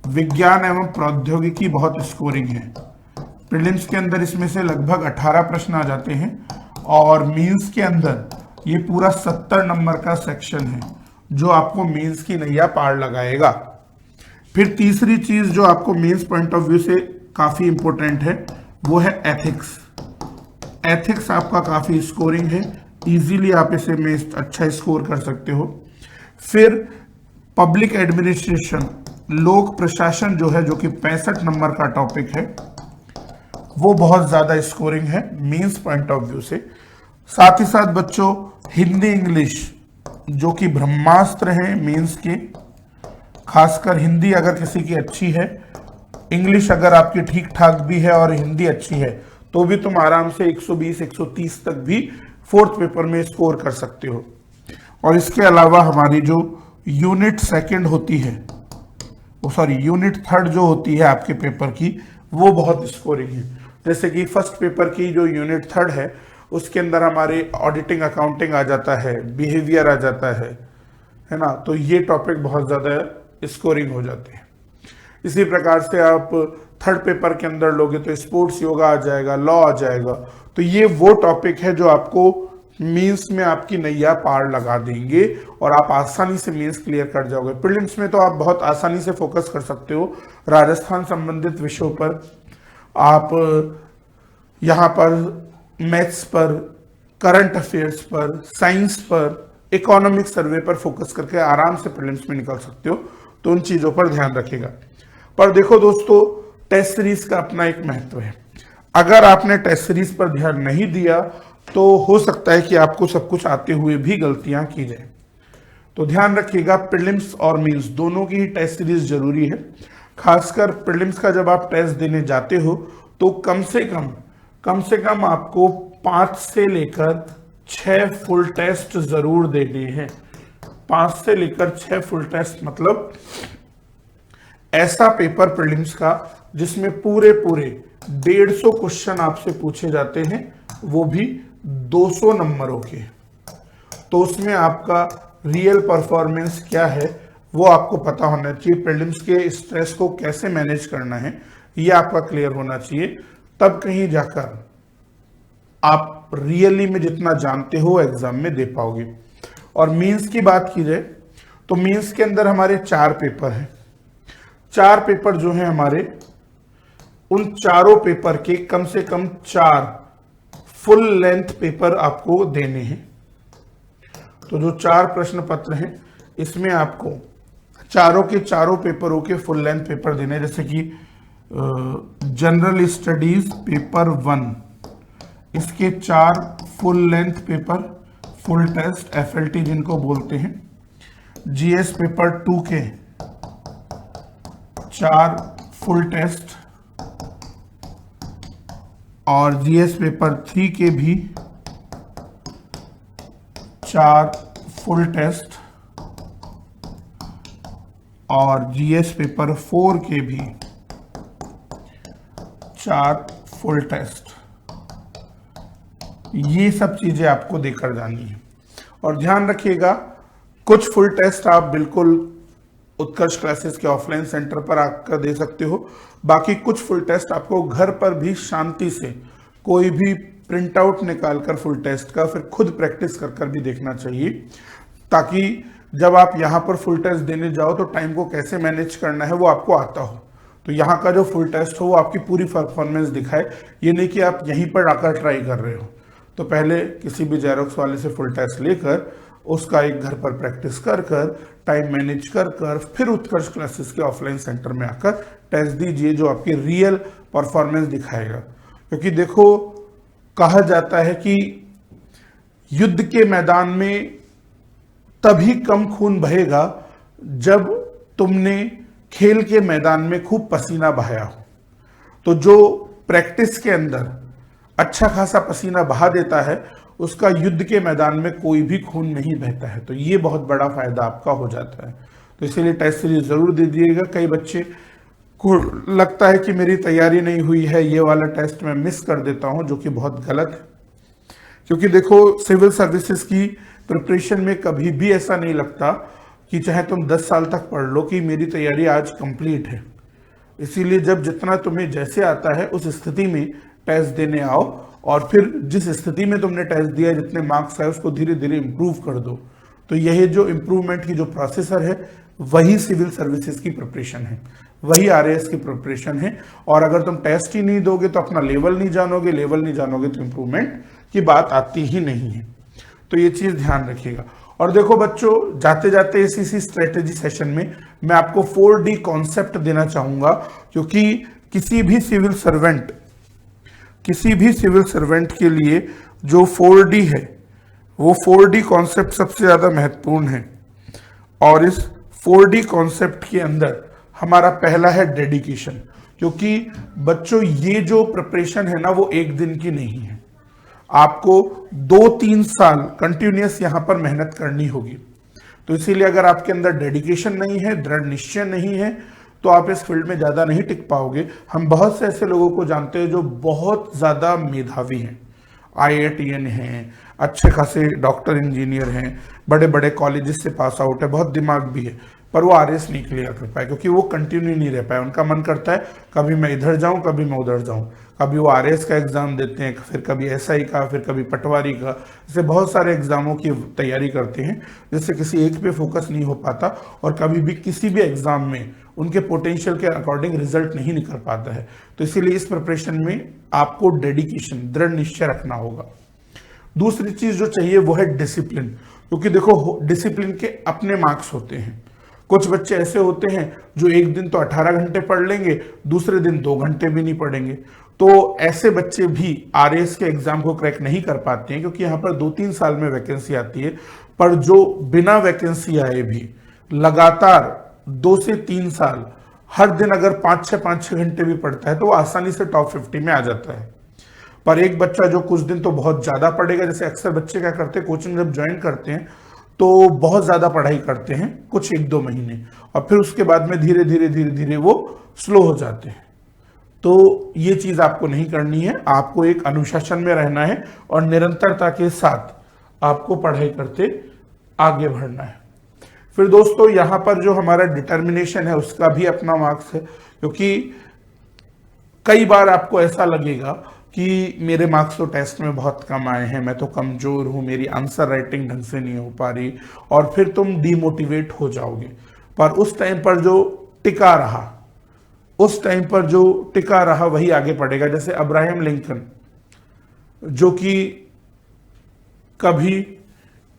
विज्ञान एवं प्रौद्योगिकी बहुत स्कोरिंग है। प्रीलिम्स के अंदर इसमें से लगभग 18 प्रश्न आ जाते हैं, और मेंस के अंदर ये पूरा 70 नंबर का सेक्शन है जो आपको मेंस की नैया पार लगाएगा। फिर तीसरी चीज जो आपको मेंस पॉइंट ऑफ व्यू से काफी इंपॉर्टेंट है, वो है एथिक्स। एथिक्स आपका काफी स्कोरिंग है, इजीली आप इसे में अच्छा स्कोर कर सकते हो। फिर पब्लिक एडमिनिस्ट्रेशन, लोक प्रशासन जो है, जो कि 65 नंबर का टॉपिक है, वो बहुत ज्यादा स्कोरिंग है मेंस पॉइंट ऑफ व्यू से। साथ ही साथ बच्चों, हिंदी इंग्लिश जो कि ब्रह्मास्त्र है मेंस के, खासकर हिंदी अगर किसी की अच्छी है, इंग्लिश अगर आपकी ठीक ठाक भी है और हिंदी अच्छी है, तो भी तुम आराम से 120-130 तक भी फोर्थ पेपर में स्कोर कर सकते हो। और इसके अलावा हमारी जो यूनिट सेकंड होती है, यूनिट थर्ड जो होती है आपके पेपर की, वो बहुत स्कोरिंग है। जैसे कि फर्स्ट पेपर की जो यूनिट थर्ड है, उसके अंदर हमारे ऑडिटिंग अकाउंटिंग आ जाता है, बिहेवियर आ जाता है ना, तो ये टॉपिक बहुत ज्यादा स्कोरिंग हो जाते हैं। इसी प्रकार से आप थर्ड पेपर के अंदर लोगे तो स्पोर्ट्स योगा आ जाएगा, लॉ आ जाएगा। तो ये वो टॉपिक है जो आपको मेंस में आपकी नैया पार लगा देंगे और आप आसानी से मेंस क्लियर कर जाओगे। प्रीलिम्स में तो आप बहुत आसानी से फोकस कर सकते हो राजस्थान संबंधित विषयों पर, आप यहाँ पर मैथ्स पर, करंट अफेयर्स पर, साइंस पर, इकोनॉमिक सर्वे पर फोकस करके आराम से प्रीलिम्स में निकल सकते हो। तो उन चीजों पर ध्यान रखिएगा। पर देखो दोस्तों, टेस्ट सीरीज का अपना एक महत्व है। अगर आपने टेस्ट सीरीज पर ध्यान नहीं दिया तो हो सकता है कि आपको सब कुछ आते हुए भी गलतियां की जाए। तो ध्यान रखिएगा, प्रीलिम्स और मेंस दोनों की ही टेस्ट सीरीज जरूरी है। खासकर प्रीलिम्स का जब आप टेस्ट देने जाते हो तो कम से कम आपको 5 से लेकर 6 फुल टेस्ट जरूर देने हैं। 5 से लेकर 6 फुल टेस्ट मतलब ऐसा पेपर प्रीलिम्स का जिसमें पूरे 150 क्वेश्चन आपसे पूछे जाते हैं, वो भी 200 नंबरों के। तो उसमें आपका रियल परफॉर्मेंस क्या है वो आपको पता होना चाहिए। प्रीलिम्स के स्ट्रेस को कैसे मैनेज करना है ये आपका क्लियर होना चाहिए, तब कहीं जाकर आप रियली में जितना जानते हो एग्जाम में दे पाओगे। और मेंस की बात की जाए तो मेंस के अंदर हमारे 4 पेपर हैं। 4 पेपर जो हैं हमारे, उन चारों पेपर के कम से कम 4 फुल लेंथ पेपर आपको देने हैं। तो जो 4 प्रश्न पत्र हैं, इसमें आपको चारों के चारों पेपरों के फुल लेंथ पेपर देने, जैसे कि जनरल स्टडीज पेपर 1, इसके 4 full length paper, full test FLT जिनको बोलते हैं। GS पेपर 2 के 4 फुल टेस्ट, और GS पेपर 3 के भी 4 फुल टेस्ट, और GS पेपर 4 के भी 4 फुल टेस्ट। ये सब चीजें आपको देकर जानी है। और ध्यान रखिएगा, कुछ फुल टेस्ट आप बिल्कुल उत्कर्ष क्लासेस के ऑफलाइन सेंटर पर आकर दे सकते हो। बाकी कुछ फुल टेस्ट आपको घर पर भी शांति से कोई भी प्रिंट आउट निकाल कर फुल टेस्ट का फिर खुद प्रैक्टिस कर कर भी देखना चाहिए, ताकि जब आप यहाँ पर फुल टेस्ट देने जाओ तो टाइम को कैसे मैनेज करना है वो आपको आता हो। तो यहाँ का जो फुल टेस्ट हो वो आपकी पूरी परफॉर्मेंस दिखाए, ये नहीं कि आप यहीं पर आकर ट्राई कर रहे हो। तो पहले किसी भी जेरोक्स वाले से फुल टेस्ट लेकर उसका एक घर पर प्रैक्टिस कर कर टाइम मैनेज कर कर फिर उत्कर्ष क्लासेस के ऑफलाइन सेंटर में आकर टेस्ट दीजिए, जो आपकी रियल परफॉर्मेंस दिखाएगा। क्योंकि देखो, कहा जाता है कि युद्ध के मैदान में तभी कम खून बहेगा जब तुमने खेल के मैदान में खूब पसीना बहाया हो। तो जो प्रैक्टिस के अंदर अच्छा खासा पसीना बहा देता है उसका युद्ध के मैदान में कोई भी खून नहीं बहता है। तो ये बहुत बड़ा फायदा आपका हो जाता है। तो इसीलिए टेस्ट सीरीज जरूर दे दिएगा। कई बच्चे को लगता है कि मेरी तैयारी नहीं हुई है, ये वाला टेस्ट मैं मिस कर देता हूं, जो कि बहुत गलत है। क्योंकि देखो, सिविल सर्विसेज की प्रिपरेशन में कभी भी ऐसा नहीं लगता कि चाहे तुम 10 साल तक पढ़ लो कि मेरी तैयारी आज कंप्लीट है। इसीलिए जब जितना तुम्हें जैसे आता है उस स्थिति में टेस्ट देने आओ, और फिर जिस स्थिति में तुमने टेस्ट दिया, जितने मार्क्स आए उसको धीरे धीरे इम्प्रूव कर दो। तो यह जो इम्प्रूवमेंट की जो प्रोसेसर है वही सिविल सर्विसेज की प्रिपरेशन है, वही आरएएस की प्रिपरेशन है। और अगर तुम टेस्ट ही नहीं दोगे तो अपना लेवल नहीं जानोगे, लेवल नहीं जानोगे तो इम्प्रूवमेंट की बात आती ही नहीं है। तो ये चीज ध्यान रखिएगा। और देखो बच्चों, जाते जाते इसी स्ट्रेटेजी सेशन में मैं आपको 4D कॉन्सेप्ट देना चाहूंगा, क्योंकि किसी भी सिविल सर्वेंट के लिए जो 4D है वो 4D कॉन्सेप्ट सबसे ज्यादा महत्वपूर्ण है। और इस 4D कॉन्सेप्ट के अंदर हमारा पहला है डेडिकेशन। क्योंकि बच्चों, ये जो प्रिपरेशन है ना वो एक दिन की नहीं है, आपको 2-3 साल कंटिन्यूअस यहां पर मेहनत करनी होगी। तो इसीलिए अगर आपके अंदर डेडिकेशन नहीं है, दृढ़ निश्चय नहीं है, तो आप इस फील्ड में ज्यादा नहीं टिक पाओगे। हम बहुत से ऐसे लोगों को जानते हैं जो बहुत ज्यादा मेधावी हैं, IITN हैं, अच्छे खासे डॉक्टर इंजीनियर हैं, बड़े बड़े कॉलेजेस से पास आउट है, बहुत दिमाग भी है, पर वो आरएएस नहीं क्लियर कर पाए क्योंकि वो कंटिन्यू नहीं रह पाए। उनका मन करता है कभी मैं इधर जाऊं, कभी मैं उधर जाऊं। कभी वो आरएएस का एग्जाम देते हैं, फिर कभी एसआई का, फिर कभी पटवारी का, जैसे बहुत सारे एग्जामों की तैयारी करते हैं, जिससे किसी एक पे फोकस नहीं हो पाता और कभी भी किसी भी एग्जाम में उनके पोटेंशियल के अकॉर्डिंग रिजल्ट नहीं निकल पाता है। तो इसीलिए इस प्रिपरेशन में आपको डेडिकेशन, दृढ़ निश्चय रखना होगा। दूसरी चीज जो चाहिए वो है डिसिप्लिन। क्योंकि देखो, डिसिप्लिन के अपने मार्क्स होते हैं। कुछ बच्चे ऐसे होते हैं जो एक दिन तो 18 घंटे पढ़ लेंगे, दूसरे दिन 2 घंटे भी नहीं पढ़ेंगे। तो ऐसे बच्चे भी आरएएस के एग्जाम को क्रैक नहीं कर पाते हैं, क्योंकि यहाँ पर 2-3 साल में वैकेंसी आती है। पर जो बिना वैकेंसी आए भी लगातार 2 से 3 साल हर दिन अगर 5-6 घंटे भी पढ़ता है तो वो आसानी से टॉप 50 में आ जाता है। पर एक बच्चा जो कुछ दिन तो बहुत ज्यादा पढ़ेगा, जैसे अक्सर बच्चे क्या करते हैं, कोचिंग जब ज्वाइन करते हैं तो बहुत ज्यादा पढ़ाई करते हैं कुछ 1-2 महीने, और फिर उसके बाद में धीरे धीरे वो स्लो हो जाते हैं। तो ये चीज आपको नहीं करनी है। आपको एक अनुशासन में रहना है और निरंतरता के साथ आपको पढ़ाई करते आगे बढ़ना है। फिर दोस्तों, यहां पर जो हमारा डिटर्मिनेशन है उसका भी अपना मार्क्स है। क्योंकि कई बार आपको ऐसा लगेगा कि मेरे मार्क्स तो टेस्ट में बहुत कम आए हैं, मैं तो कमजोर हूं, मेरी आंसर राइटिंग ढंग से नहीं हो पा रही, और फिर तुम डिमोटिवेट हो जाओगे। पर उस टाइम पर जो टिका रहा वही आगे पढ़ेगा। जैसे अब्राहम लिंकन, जो कि कभी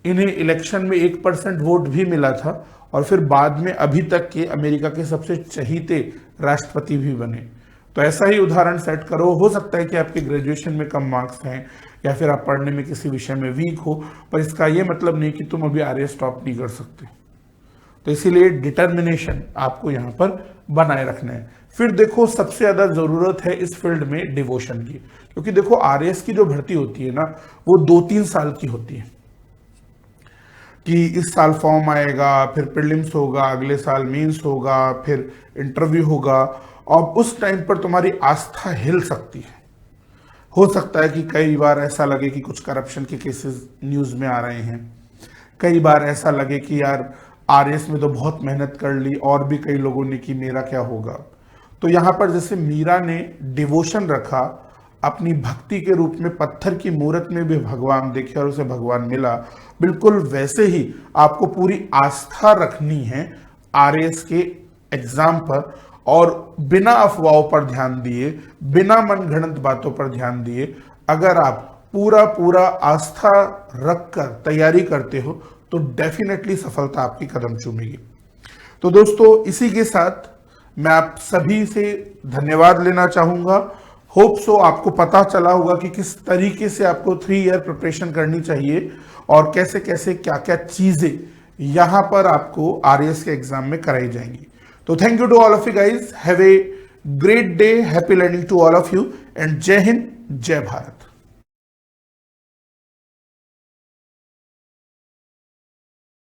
इन्हें इलेक्शन में 1% वोट भी मिला था और फिर बाद में अभी तक के अमेरिका के सबसे चहीते राष्ट्रपति भी बने। तो ऐसा ही उदाहरण सेट करो। हो सकता है कि आपके ग्रेजुएशन में कम मार्क्स हैं या फिर आप पढ़ने में किसी विषय में वीक हो, पर इसका यह मतलब नहीं कि तुम अभी आरएएस टॉप नहीं कर सकते। तो इसीलिए डिटर्मिनेशन आपको यहां पर बनाए रखना है। फिर देखो, सबसे ज्यादा जरूरत है इस फील्ड में डिवोशन की। क्योंकि देखो, आरएएस की जो भर्ती होती है ना वो 2-3 साल की होती है, कि इस साल फॉर्म आएगा, फिर प्रीलिम्स होगा, अगले साल मेंस होगा, फिर इंटरव्यू होगा, और उस टाइम पर तुम्हारी आस्था हिल सकती है। हो सकता है कि कई बार ऐसा लगे कि कुछ करप्शन के केसेस न्यूज में आ रहे हैं, कई बार ऐसा लगे कि यार आरएस में तो बहुत मेहनत कर ली, और भी कई लोगों ने कि मेरा क्या होगा। तो यहाँ पर जैसे मीरा ने डिवोशन रखा, अपनी भक्ति के रूप में पत्थर की मूर्त में भी भगवान देखे और उसे भगवान मिला, बिल्कुल वैसे ही आपको पूरी आस्था रखनी है आरएस के एग्जाम पर, और बिना अफवाहों पर ध्यान दिए, बिना मनगढ़ंत बातों पर ध्यान दिए, अगर आप पूरा पूरा आस्था रखकर तैयारी करते हो तो डेफिनेटली सफलता आपकी कदम चूमेगी। तो दोस्तों, इसी के साथ मैं आप सभी से धन्यवाद लेना चाहूंगा। होप सो आपको पता चला होगा कि किस तरीके से आपको 3 ईयर प्रिपरेशन करनी चाहिए और कैसे कैसे क्या क्या चीजें यहां पर आपको आरएस के एग्जाम में कराई जाएंगी। तो thank you to all of you guys, have a great day, happy learning to all of you, and जय हिंद, जय भारत।